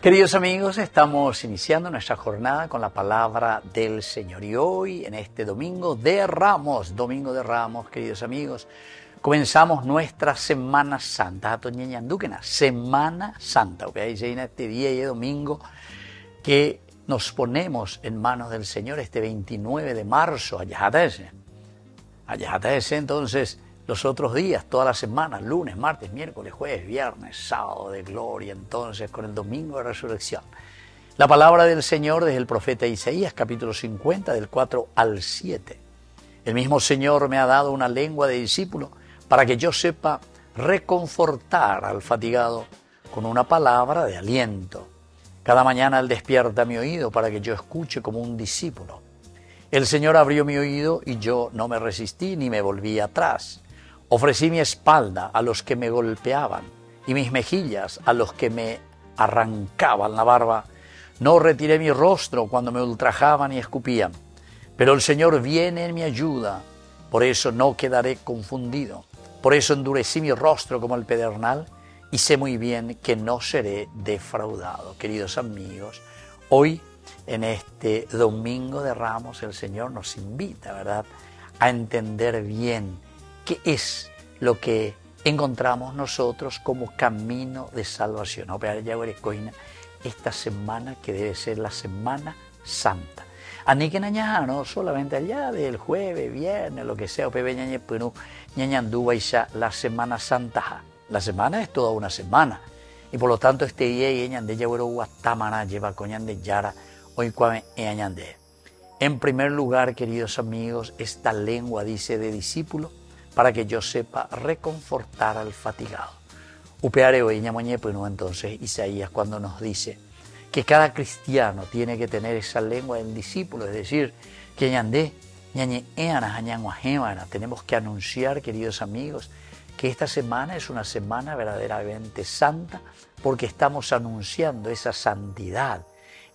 Queridos amigos, estamos iniciando nuestra jornada con la palabra del Señor. Y hoy, en este Domingo de Ramos, queridos amigos, comenzamos nuestra Semana Santa. Semana Santa, ¿ok? En este día y domingo que nos ponemos en manos del Señor este 29 de marzo, allá entonces los otros días, todas las semanas, lunes, martes, miércoles, jueves, viernes, sábado de gloria, entonces con el domingo de resurrección. La palabra del Señor desde el profeta Isaías, capítulo 50, del 4 al 7. El mismo Señor me ha dado una lengua de discípulo para que yo sepa reconfortar al fatigado con una palabra de aliento. Cada mañana Él despierta mi oído para que yo escuche como un discípulo. El Señor abrió mi oído y yo no me resistí ni me volví atrás. Ofrecí mi espalda a los que me golpeaban y mis mejillas a los que me arrancaban la barba. No retiré mi rostro cuando me ultrajaban y escupían. Pero el Señor viene en mi ayuda, por eso no quedaré confundido. Por eso endurecí mi rostro como el pedernal y sé muy bien que no seré defraudado. Queridos amigos, hoy en este Domingo de Ramos el Señor nos invita, ¿verdad?, a entender bien qué es lo que encontramos nosotros como camino de salvación. Esta semana que debe ser la Semana Santa. No solamente allá del jueves, viernes, lo que sea, la Semana Santa. La semana es toda una semana. Y por lo tanto este día en primer lugar, queridos amigos, esta lengua dice de discípulo para que yo sepa reconfortar al fatigado. Entonces Isaías cuando nos dice que cada cristiano tiene que tener esa lengua del discípulo, es decir, que tenemos que anunciar, queridos amigos, que esta semana es una semana verdaderamente santa porque estamos anunciando esa santidad,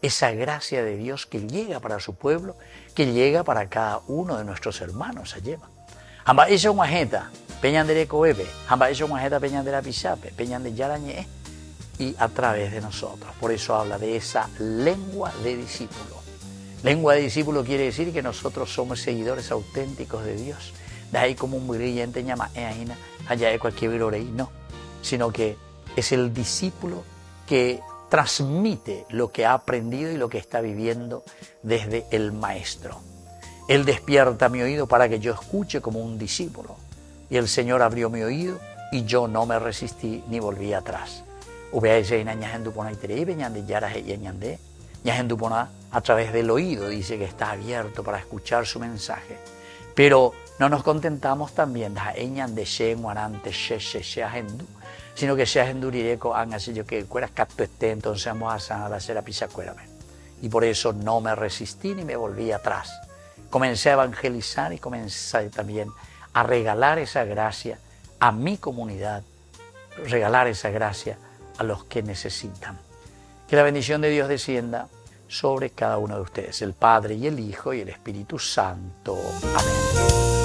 esa gracia de Dios que llega para su pueblo, que llega para cada uno de nuestros hermanos allá. Y a través de nosotros. Por eso habla de esa lengua de discípulo. Lengua de discípulo quiere decir que nosotros somos seguidores auténticos de Dios. De ahí como un brillante llama allá de cualquier no, sino que es el discípulo que transmite lo que ha aprendido y lo que está viviendo desde el maestro. Él despierta mi oído para que yo escuche como un discípulo. Y el Señor abrió mi oído y yo no me resistí ni volví atrás. A través del oído dice que está abierto para escuchar su mensaje. Pero no nos contentamos también sino que sea endurireco yo que cueras capto entonces vamos a hacer a pisacuérame. Y por eso no me resistí ni me volví atrás. Comencé a evangelizar y comencé también a regalar esa gracia a mi comunidad, regalar esa gracia a los que necesitan. Que la bendición de Dios descienda sobre cada uno de ustedes, el Padre y el Hijo y el Espíritu Santo. Amén.